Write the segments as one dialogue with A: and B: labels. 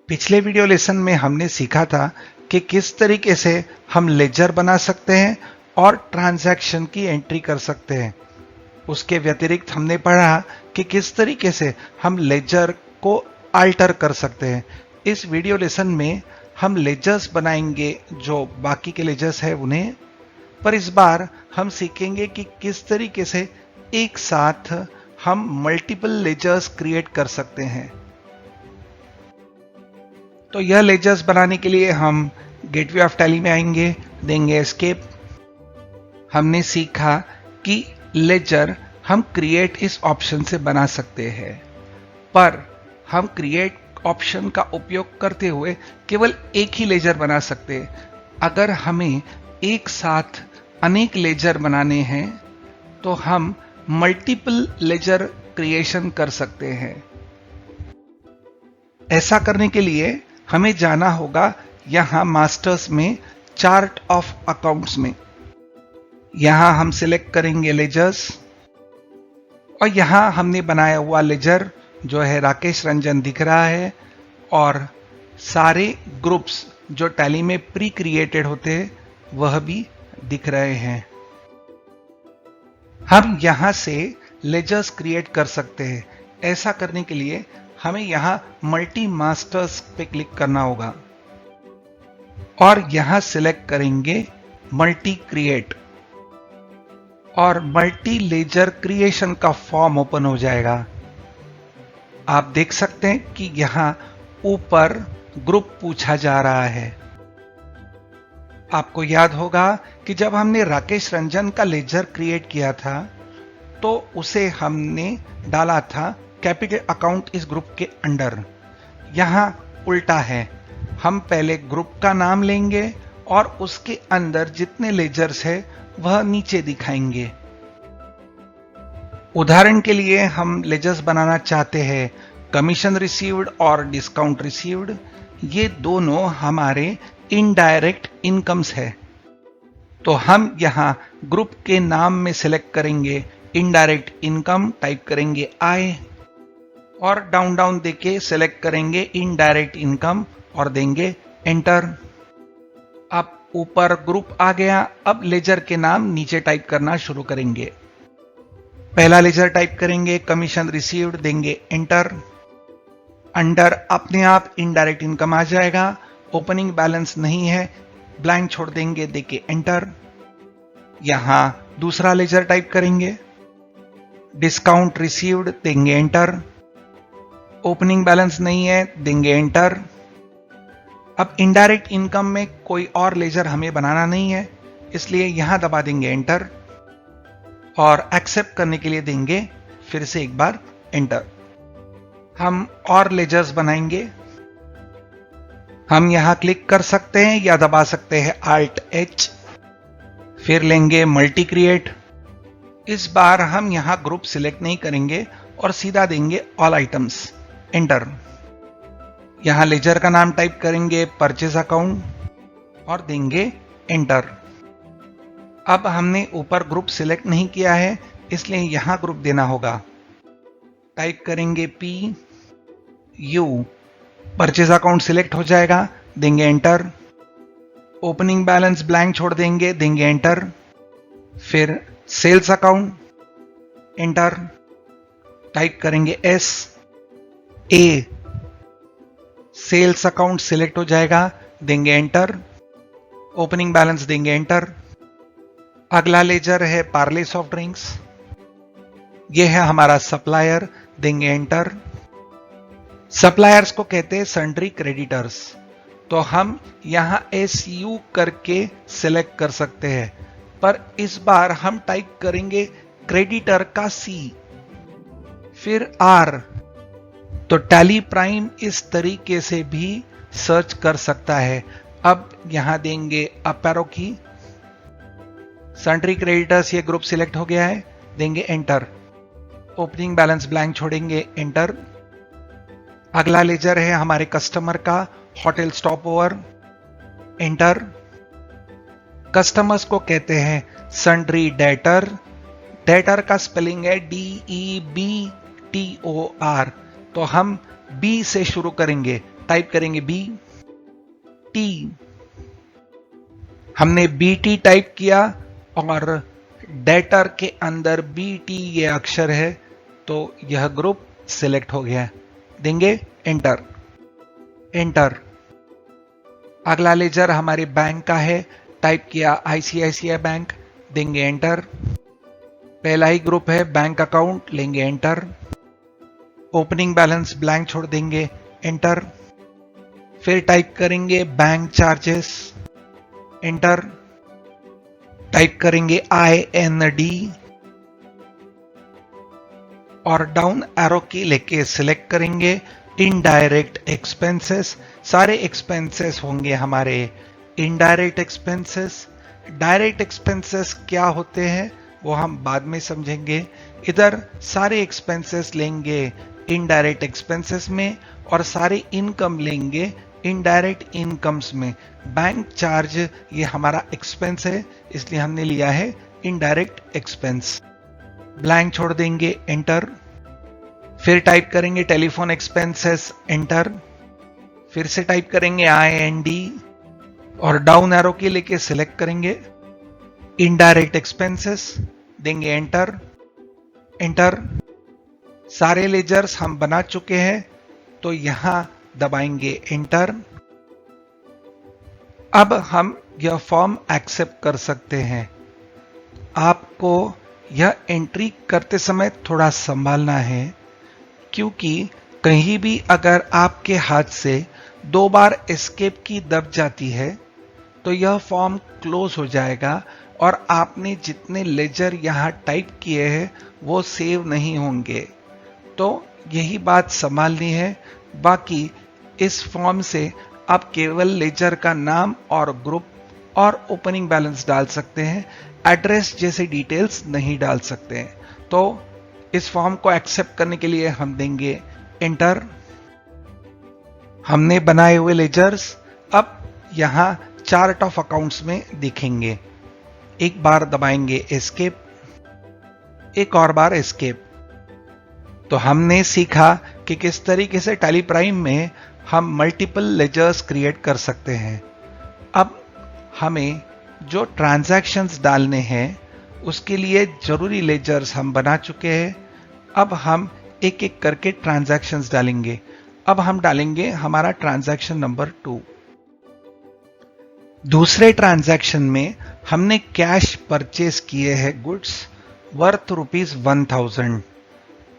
A: पिछले video lesson में हमने सीखा था कि किस तरीके से हम लेजर बना सकते हैं और ट्रांजैक्शन की एंट्री कर सकते हैं। उसके व्यतिरिक्त हमने पढ़ा कि किस तरीके से हम लेजर को अल्टर कर सकते हैं। इस वीडियो लेसन में हम लेजर्स बनाएंगे जो बाकी के लेजर्स है उन्हें, पर इस बार हम सीखेंगे कि किस तरीके से एक साथ हम मल्टीपल लेजर्स क्रिएट कर सकते हैं। तो यह लेजर्स बनाने के लिए हम गेटवे ऑफ टैली में आएंगे, देंगे एस्केप। हमने सीखा कि लेजर हम क्रिएट इस ऑप्शन से बना सकते हैं, पर हम क्रिएट ऑप्शन का उपयोग करते हुए केवल एक ही लेजर बना सकते हैं। अगर हमें एक साथ अनेक लेजर बनाने हैं तो हम मल्टीपल लेजर क्रिएशन कर सकते हैं। ऐसा करने के लिए हमें जाना होगा यहां मास्टर्स में चार्ट ऑफ अकाउंट्स में। यहां हम सिलेक्ट करेंगे लेजर्स और यहां हमने बनाया हुआ लेजर जो है राकेश रंजन दिख रहा है और सारे ग्रुप्स जो टैली में प्री क्रिएटेड होते हैं वह भी दिख रहे हैं। हम यहां से लेजर्स क्रिएट कर सकते हैं। ऐसा करने के लिए हमें यहां मल्टी मास्टर्स पे क्लिक करना होगा और यहां सिलेक्ट करेंगे मल्टी क्रिएट और मल्टी लेजर क्रिएशन का फॉर्म ओपन हो जाएगा। आप देख सकते हैं कि यहां ऊपर ग्रुप पूछा जा रहा है। आपको याद होगा कि जब हमने राकेश रंजन का लेजर क्रिएट किया था तो उसे हमने डाला था कैपिटल अकाउंट इस ग्रुप के अंडर। यहां उल्टा है, हम पहले ग्रुप का नाम लेंगे और उसके अंदर जितने लेजर्स है वह नीचे दिखाएंगे। उदाहरण के लिए हम लेजर्स बनाना चाहते हैं कमीशन रिसीव्ड और डिस्काउंट रिसीव्ड। ये दोनों हमारे इनडायरेक्ट इनकम्स है, तो हम यहां ग्रुप के नाम में सिलेक्ट करेंगे इनडायरेक्ट इनकम, टाइप करेंगे आई और डाउन डाउन देके सिलेक्ट करेंगे इनडायरेक्ट इनकम और देंगे एंटर। अब ऊपर ग्रुप आ गया। अब लेजर के नाम नीचे टाइप करना शुरू करेंगे। पहला लेजर टाइप करेंगे कमीशन रिसीव्ड, देंगे एंटर। अंडर अपने आप इनडायरेक्ट इनकम आ जाएगा। ओपनिंग बैलेंस नहीं है, ब्लैंक छोड़ देंगे, देके एंटर। यहां दूसरा लेजर टाइप करेंगे डिस्काउंट रिसीव्ड, देंगे एंटर। ओपनिंग बैलेंस नहीं है, देंगे एंटर। अब इनडायरेक्ट इनकम में कोई और लेजर हमें बनाना नहीं है, इसलिए यहां दबा देंगे एंटर और एक्सेप्ट करने के लिए देंगे फिर से एक बार एंटर। हम और लेजर्स बनाएंगे। हम यहां क्लिक कर सकते हैं या दबा सकते हैं Alt H, फिर लेंगे मल्टी क्रिएट। इस बार हम यहां ग्रुप सिलेक्ट नहीं करेंगे और सीधा देंगे ऑल आइटम्स, एंटर। यहां लेजर का नाम टाइप करेंगे परचेज अकाउंट और देंगे एंटर। अब हमने ऊपर ग्रुप सिलेक्ट नहीं किया है, इसलिए यहां ग्रुप देना होगा। टाइप करेंगे PU, परचेज अकाउंट सिलेक्ट हो जाएगा, देंगे एंटर। ओपनिंग बैलेंस ब्लैंक छोड़ देंगे, देंगे एंटर। फिर सेल्स अकाउंट, एंटर। टाइप करेंगे SA, सेल्स अकाउंट सिलेक्ट हो जाएगा, देंगे एंटर। ओपनिंग बैलेंस देंगे एंटर। अगला लेजर है पार्ले सॉफ्ट ड्रिंक्स। यह है हमारा सप्लायर, देंगे एंटर। सप्लायर्स को कहते हैं सन्ड्री क्रेडिटर्स, तो हम यहां SU करके सिलेक्ट कर सकते हैं, पर इस बार हम टाइप करेंगे क्रेडिटर का C, फिर R। तो टैली प्राइम इस तरीके से भी सर्च कर सकता है। अब यहां देंगे अप एरो की। सन्ड्री क्रेडिटर्स ये ग्रुप सिलेक्ट हो गया है, देंगे एंटर। ओपनिंग बैलेंस ब्लैंक छोड़ेंगे, एंटर। अगला लेजर है हमारे कस्टमर का hotel stop over, enter. Customers को कहते हैं सन्ड्री डेटर। डेटर का स्पेलिंग है DEBTOR, तो हम बी से शुरू करेंगे, टाइप करेंगे बी टी। हमने बी टी टाइप किया और डेटर के अंदर बी टी ये अक्षर है, तो यह ग्रुप सिलेक्ट हो गया। देंगे एंटर। एंटर। अगला लेजर हमारे बैंक का है, टाइप किया आईसीआईसीआई बैंक, देंगे एंटर। पहला ही ग्रुप है बैंक अकाउंट, लेंगे एंटर। ओपनिंग बैलेंस ब्लैंक छोड़ देंगे, एंटर। फिर टाइप करेंगे बैंक चार्जेस, एंटर। टाइप करेंगे IND और डाउन एरो की लेके सिलेक्ट करेंगे इनडायरेक्ट एक्सपेंसेस। सारे एक्सपेंसेस होंगे हमारे इनडायरेक्ट एक्सपेंसेस। डायरेक्ट एक्सपेंसेस क्या होते हैं वो हम बाद में समझेंगे। इधर सारे एक्सपेंसेस लेंगे इनडायरेक्ट एक्सपेंसेस में और सारे इनकम लेंगे इनडायरेक्ट इनकम्स में। बैंक चार्ज ये हमारा एक्सपेंस है, इसलिए हमने लिया है इनडायरेक्ट एक्सपेंस। ब्लैंक छोड़ देंगे, एंटर। फिर टाइप करेंगे टेलीफोन एक्सपेंसेस, एंटर। फिर से टाइप करेंगे IND और डाउन एरो की लेके सिलेक्ट करेंगे इनडायरेक्ट एक्सपेंसेस, देंगे एंटर। एंटर। सारे लेजर्स हम बना चुके हैं, तो यहां दबाएंगे एंटर। अब हम यह फॉर्म एक्सेप्ट कर सकते हैं। आपको यह एंट्री करते समय थोड़ा संभालना है, क्योंकि कहीं भी अगर आपके हाथ से 2 बार एस्केप की दब जाती है तो यह फॉर्म क्लोज हो जाएगा और आपने जितने लेजर यहां टाइप किए हैं वो सेव नहीं होंगे। तो यही बात संभालनी है। बाकी इस फॉर्म से आप केवल लेजर का नाम और ग्रुप और ओपनिंग बैलेंस डाल सकते हैं, एड्रेस जैसे डिटेल्स नहीं डाल सकते हैं। तो इस फॉर्म को एक्सेप्ट करने के लिए हम देंगे एंटर। हमने बनाए हुए लेजर्स अब यहां चार्ट ऑफ अकाउंट्स में दिखेंगे। एक बार दबाएंगे एस्केप, एक और बार एस्केप। तो हमने सीखा कि किस तरीके से टैली प्राइम में हम मल्टीपल लेजर्स क्रिएट कर सकते हैं। अब हमें जो ट्रांजैक्शंस डालने हैं उसके लिए जरूरी लेजर्स हम बना चुके हैं। अब हम एक एक करके ट्रांजैक्शंस डालेंगे। अब हम डालेंगे हमारा ट्रांजैक्शन नंबर 2। दूसरे ट्रांजैक्शन में हमने कैश परचेज किए हैं गुड्स वर्थ ₹1000।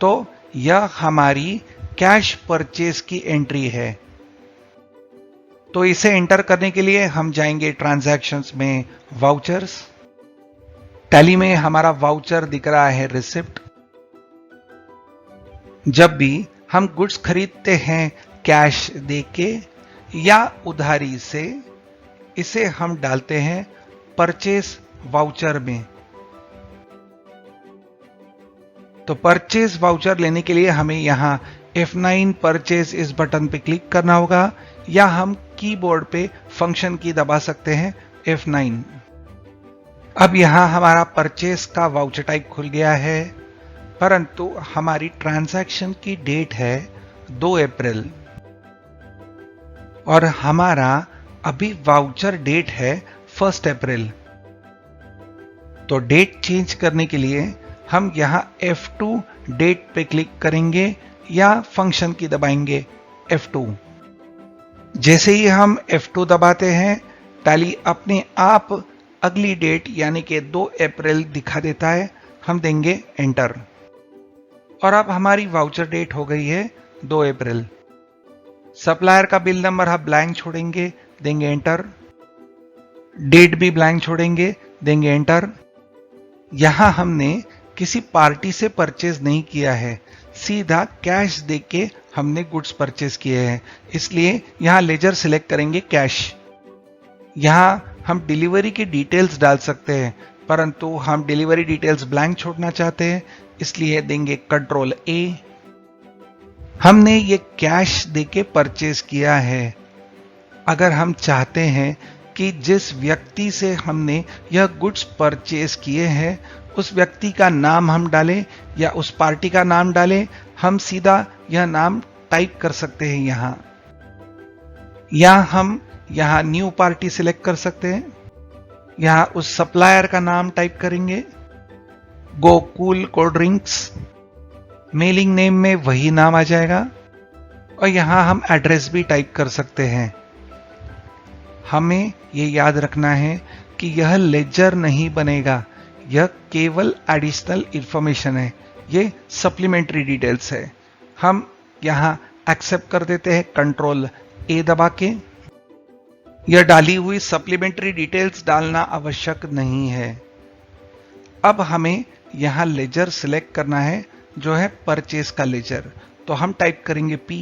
A: तो यह हमारी कैश परचेज की एंट्री है। तो इसे एंटर करने के लिए हम जाएंगे ट्रांजैक्शंस में, वाउचर्स। टैली में हमारा वाउचर दिख रहा है रिसिप्ट। जब भी हम गुड्स खरीदते हैं कैश देके या उधारी से, इसे हम डालते हैं परचेज वाउचर में। तो परचेज वाउचर लेने के लिए हमें यहां F9 परचेज इस बटन पे क्लिक करना होगा, या हम कीबोर्ड पे फंक्शन की दबा सकते हैं F9। अब यहां हमारा परचेज का वाउचर टाइप खुल गया है, परंतु हमारी ट्रांजैक्शन की डेट है 2 अप्रैल और हमारा अभी वाउचर डेट है 1 अप्रैल। तो डेट चेंज करने के लिए हम यहां F2 डेट पे क्लिक करेंगे या फंक्शन की दबाएंगे F2। जैसे ही हम F2 दबाते हैं, टैली अपने आप अगली डेट यानी कि 2 अप्रैल दिखा देता है। हम देंगे एंटर और अब हमारी वाउचर डेट हो गई है 2 अप्रैल। सप्लायर का बिल नंबर हम ब्लैंक छोड़ेंगे, देंगे एंटर। डेट भी ब्लैंक छोड़ेंगे, देंगे एंटर। यहां हमने किसी पार्टी से परचेज नहीं किया है, सीधा कैश देके हमने गुड्स परचेज किए हैं, इसलिए यहां लेजर सिलेक्ट करेंगे कैश। यहां हम डिलीवरी की डिटेल्स डाल सकते हैं, परंतु हम डिलीवरी डिटेल्स ब्लैंक छोड़ना चाहते हैं, इसलिए देंगे कंट्रोल A। हमने ये कैश देके परचेज किया है। अगर हम चाहते हैं कि जिस व्यक्ति से हमने यह गुड्स परचेज किए हैं उस व्यक्ति का नाम हम डालें या उस पार्टी का नाम डालें, हम सीधा यह नाम टाइप कर सकते हैं यहां। या हम यहाँ न्यू पार्टी सिलेक्ट कर सकते हैं। यहाँ उस सप्लायर का नाम टाइप करेंगे, Gokul cold drinks. Mailing name में वही नाम आ जाएगा और यहां हम एड्रेस भी टाइप कर सकते हैं। हमें यह याद रखना है कि यह लेजर नहीं बनेगा, यह केवल एडिशनल इंफॉर्मेशन है, ये सप्लीमेंट्री डिटेल्स है। हम यहां एक्सेप्ट कर देते हैं कंट्रोल ए दबा के। यह डाली हुई सप्लीमेंट्री डिटेल्स डालना आवश्यक नहीं है। अब हमें यहां लेजर सिलेक्ट करना है जो है परचेज का लेजर, तो हम टाइप करेंगे P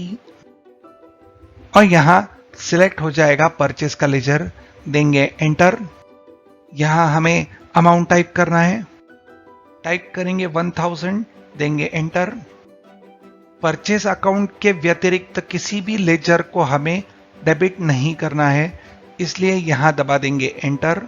A: और यहां सिलेक्ट हो जाएगा परचेज का लेजर, देंगे एंटर। यहां हमें अमाउंट टाइप करना है, टाइप करेंगे 1000, देंगे एंटर। परचेज अकाउंट के व्यतिरिक्त किसी भी लेजर को हमें डेबिट नहीं करना है, इसलिए यहां दबा देंगे एंटर।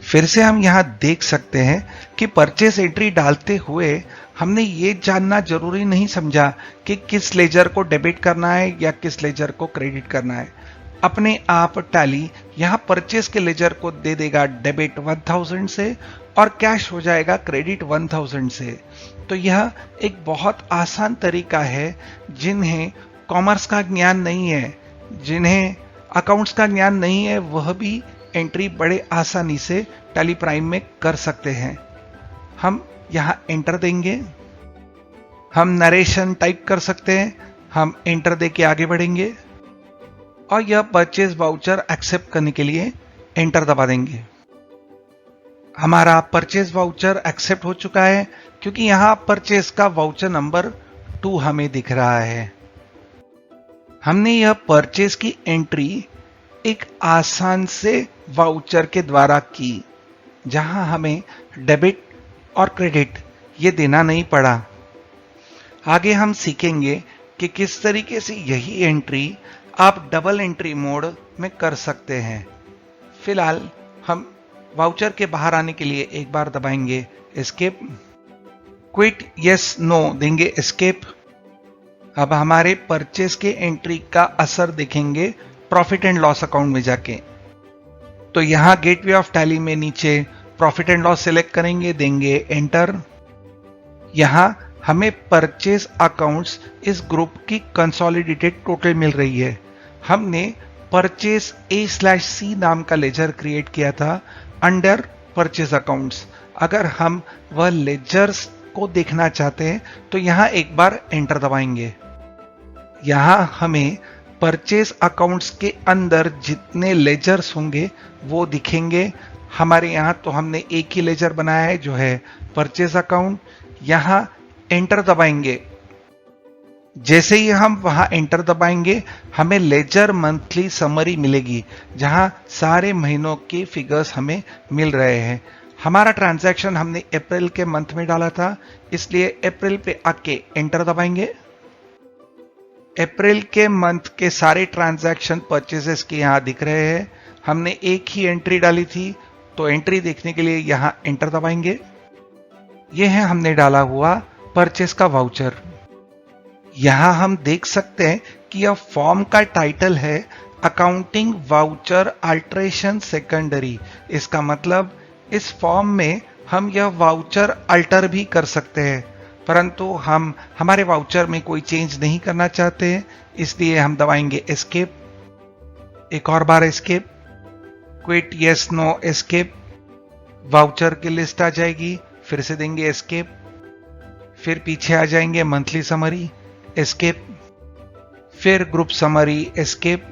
A: फिर से हम यहां देख सकते हैं कि परचेस एंट्री डालते हुए हमने ये जानना जरूरी नहीं समझा कि किस लेजर को डेबिट करना है या किस लेजर को क्रेडिट करना है। अपने आप टैली यहां परचेस के लेजर को दे देगा डेबिट 1000 से और कैश हो जाएगा क्रेडिट 1000 से। तो यह एक बहुत आसान तरीका है, जिन्हें कॉमर्स का ज्ञान नहीं है, जिन्हें अकाउंट्स का ज्ञान नहीं है, वह भी एंट्री बड़े आसानी से टैली प्राइम में कर सकते हैं। हम यहां एंटर देंगे, हम नरेशन टाइप कर सकते हैं, हम एंटर देके आगे बढ़ेंगे और यह परचेज वाउचर एक्सेप्ट करने के लिए एंटर दबा देंगे। हमारा परचेज वाउचर एक्सेप्ट हो चुका है क्योंकि यहां परचेज का वाउचर नंबर 2 हमें दिख रहा है। हमने यह परचेज की एंट्री एक आसान से वाउचर के द्वारा की, जहां हमें डेबिट और क्रेडिट ये देना नहीं पड़ा। आगे हम सीखेंगे कि किस तरीके से यही एंट्री आप डबल एंट्री मोड में कर सकते हैं। फिलहाल हम वाउचर के बाहर आने के लिए एक बार दबाएंगे एस्केप, क्विट यस नो देंगे एस्केप। अब हमारे परचेज के एंट्री का असर देखेंगे प्रॉफिट एंड लॉस अकाउंट में जाके। तो यहां गेटवे ऑफ टैली में नीचे प्रॉफिट एंड लॉस सिलेक्ट करेंगे, देंगे एंटर। यहां हमें परचेज अकाउंट्स इस ग्रुप की कंसोलिडेटेड टोटल मिल रही है। हमने परचेज A/C नाम का लेजर क्रिएट किया था अंडर परचेज अकाउंट्स। अगर हम वह लेजर्स को देखना चाहते हैं तो यहां एक बार एंटर दबाएंगे। यहां हमें परचेज अकाउंट्स के अंदर जितने लेजर्स होंगे वो दिखेंगे। हमारे यहां तो हमने एक ही लेजर बनाया है जो है परचेज अकाउंट। यहां एंटर दबाएंगे, जैसे ही हम वहां एंटर दबाएंगे हमें लेजर मंथली समरी मिलेगी, जहां सारे महीनों के फिगर्स हमें मिल रहे हैं। हमारा ट्रांजैक्शन हमने अप्रैल के मंथ में डाला था, इसलिए अप्रैल पे आके एंटर दबाएंगे। अप्रैल के मंथ के सारे ट्रांजैक्शन परचेजेस के यहां दिख रहे हैं। हमने एक ही एंट्री डाली थी, तो एंट्री देखने के लिए यहां एंटर दबाएंगे। यह है हमने डाला हुआ परचेज का वाउचर। यहां हम देख सकते हैं कि यह फॉर्म का टाइटल है अकाउंटिंग वाउचर अल्टरेशन सेकेंडरी। इसका मतलब इस फॉर्म में हम यह वाउचर अल्टर भी कर सकते हैं, परंतु हम हमारे वाउचर में कोई चेंज नहीं करना चाहते हैं, इसलिए हम दबाएंगे एस्केप। एक और बार escape, quit yes no escape. Voucher की लिस्ट आ जाएगी, फिर से देंगे एस्केप। फिर पीछे आ जाएंगे मंथली समरी, एस्केप। फिर ग्रुप समरी, एस्केप।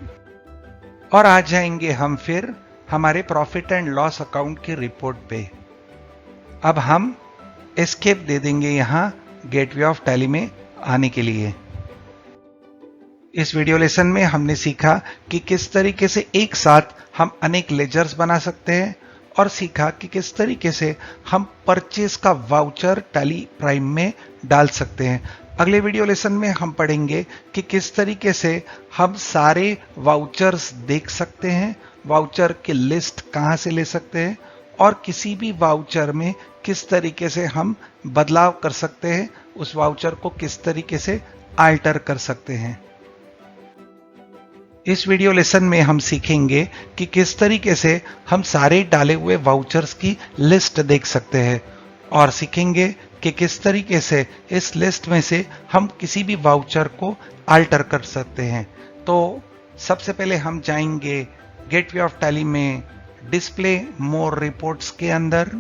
A: और आ जाएंगे हम फिर हमारे प्रॉफिट एंड लॉस अकाउंट की रिपोर्ट पे। अब हम एस्केप दे देंगे यहां गेटवे ऑफ टैली में आने के लिए। इस वीडियो लेसन में हमने सीखा कि किस तरीके से एक साथ हम अनेक लेजर्स बना सकते हैं और सीखा कि किस तरीके से हम परचेज का वाउचर टैली प्राइम में डाल सकते हैं। अगले वीडियो लेसन में हम पढ़ेंगे कि किस तरीके से हम सारे वाउचर्स देख सकते हैं, वाउचर की लिस्ट कहां से ले सकते हैं और किसी भी वाउचर में किस तरीके से हम बदलाव कर सकते हैं, उस वाउचर को किस तरीके से अल्टर कर सकते हैं। इस वीडियो लेसन में हम सीखेंगे कि किस तरीके से हम सारे डाले हुए वाउचर्स की लिस्ट देख सकते हैं और सीखेंगे कि किस तरीके से इस लिस्ट में से हम किसी भी वाउचर को अल्टर कर सकते हैं। तो सबसे पहले हम जाएंगे गेटवे ऑफ टैली में डिस्प्ले मोर रिपोर्ट्स के अंदर।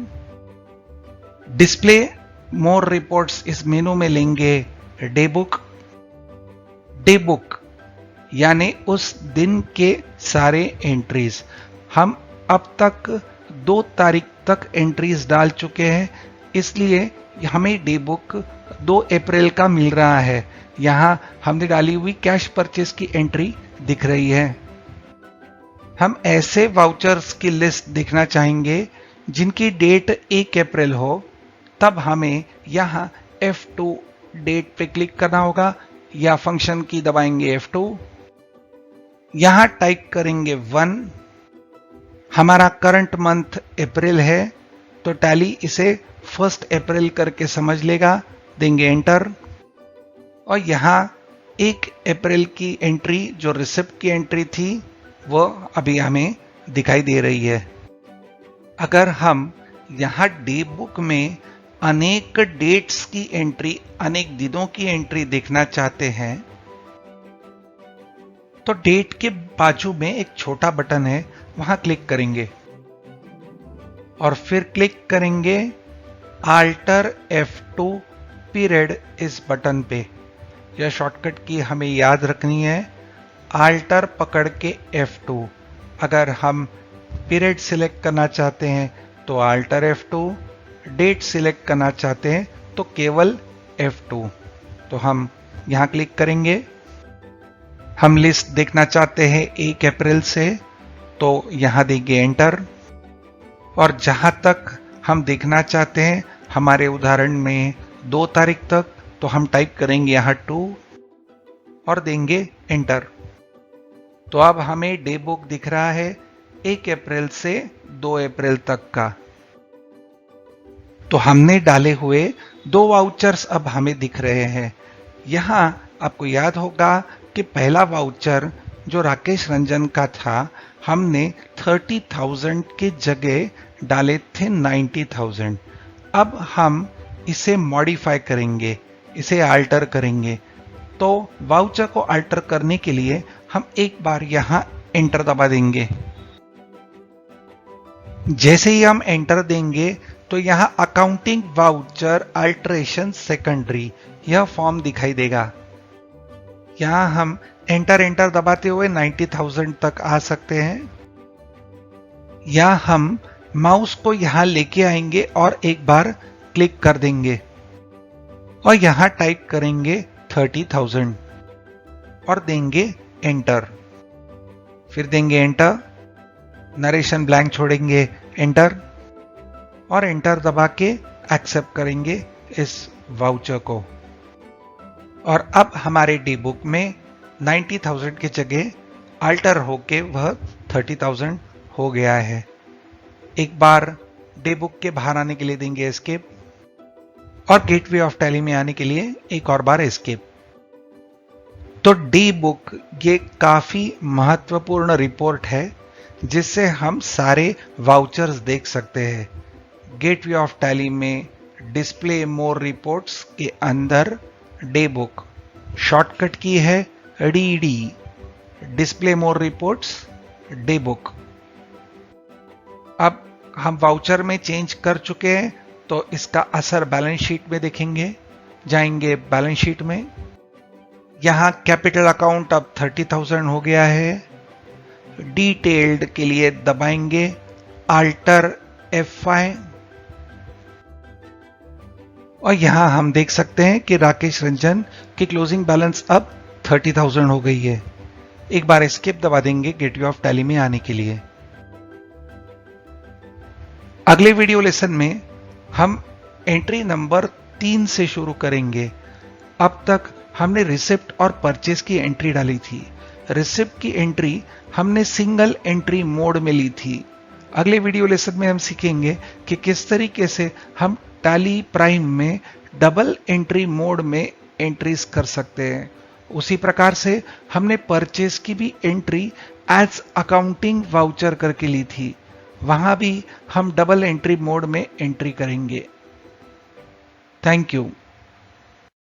A: डिस्प्ले मोर रिपोर्ट्स इस मेनू में लेंगे डे बुक। डे बुक यानी उस दिन के सारे एंट्रीज। हम अब तक 2 तारीख तक एंट्रीज डाल चुके हैं, इसलिए हमें डे बुक 2 अप्रैल का मिल रहा है। यहां हमने डाली हुई कैश परचेस की एंट्री दिख रही है। हम ऐसे वाउचर्स की लिस्ट देखना चाहेंगे जिनकी डेट 1 अप्रैल हो, तब हमें यहां F2 डेट पे क्लिक करना होगा या फंक्शन की दबाएंगे F2। यहां टाइप करेंगे 1। हमारा करंट मंथ अप्रैल है तो टैली इसे 1 अप्रैल करके समझ लेगा, देंगे एंटर। और यहां 1 अप्रैल की एंट्री जो रिसिप्ट की एंट्री थी वो अभी हमें दिखाई दे रही है। अगर हम यहां डे बुक में अनेक डेट्स की एंट्री, अनेक दिनों की एंट्री देखना चाहते हैं तो डेट के बाजू में एक छोटा बटन है, वहां क्लिक करेंगे और फिर क्लिक करेंगे अल्टर F2 पीरियड इस बटन पे। यह शॉर्टकट की हमें याद रखनी है, अल्टर पकड़ के F2। अगर हम पीरियड सिलेक्ट करना चाहते हैं तो अल्टर F2, डेट सिलेक्ट करना चाहते हैं तो केवल F2। तो हम यहां क्लिक करेंगे। हम लिस्ट देखना चाहते हैं 1 अप्रैल से तो यहां देंगे एंटर। और जहां तक हम देखना चाहते हैं, हमारे उदाहरण में 2 तारीख तक, तो हम टाइप करेंगे यहां 2 और देंगे एंटर। तो अब हमें डे बुक दिख रहा है 1 अप्रैल से 2 अप्रैल तक का। तो हमने डाले हुए 2 वाउचर्स अब हमें दिख रहे हैं। यहां आपको याद होगा कि पहला वाउचर जो राकेश रंजन का था, हमने 30,000 के जगह डाले थे 90,000। अब हम इसे मॉडिफाई करेंगे, इसे अल्टर करेंगे। तो वाउचर को अल्टर करने के लिए हम एक बार यहां एंटर दबा देंगे। जैसे ही हम एंटर देंगे तो यहां अकाउंटिंग वाउचर अल्टरेशन सेकेंडरी यह फॉर्म दिखाई देगा। यहां हम एंटर दबाते हुए 90,000 तक आ सकते हैं, या हम माउस को यहां लेके आएंगे और एक बार क्लिक कर देंगे और यहां टाइप करेंगे 30,000 और देंगे एंटर। फिर देंगे एंटर, नरेशन ब्लैंक छोड़ेंगे, एंटर और एंटर दबा के एक्सेप्ट करेंगे इस वाउचर को। और अब हमारे डे बुक में 90,000 की जगह अल्टर होके वह 30,000 हो गया है। एक बार डे बुक के बाहर आने के लिए देंगे एस्केप और गेटवे ऑफ टैली में आने के लिए एक और बार एस्केप। तो डे बुक ये काफी महत्वपूर्ण रिपोर्ट है जिससे हम सारे वाउचर्स देख सकते हैं। गेटवे ऑफ टैली में डिस्प्ले मोर रिपोर्ट्स के अंदर डे बुक, शॉर्टकट की है DD, डिस्प्ले मोर रिपोर्ट्स डे बुक। अब हम वाउचर में चेंज कर चुके हैं तो इसका असर बैलेंस शीट में देखेंगे। जाएंगे बैलेंस शीट में, यहां कैपिटल अकाउंट अब 30,000 हो गया है। डिटेल्ड के लिए दबाएंगे अल्टर F5 और यहां हम देख सकते हैं कि राकेश रंजन की क्लोजिंग बैलेंस अब 30,000 हो गई है। एक बार एस्केप दबा देंगे गेटवे ऑफ टैली में आने के लिए। अगले वीडियो लेसन में हम एंट्री नंबर 3 से शुरू करेंगे। अब तक हमने रिसिप्ट और परचेस की एंट्री डाली थी। रिसिप्ट की एंट्री हमने सिंगल एंट्री मोड में ली थी। अगले वीडियो लेसन में हम सीखेंगे कि किस तरीके से हम टैली प्राइम में डबल एंट्री मोड में एंट्रीज कर सकते हैं। उसी प्रकार से हमने परचेज की भी एंट्री एज अकाउंटिंग वाउचर करके ली थी, वहां भी हम डबल एंट्री मोड में एंट्री करेंगे। Thank you.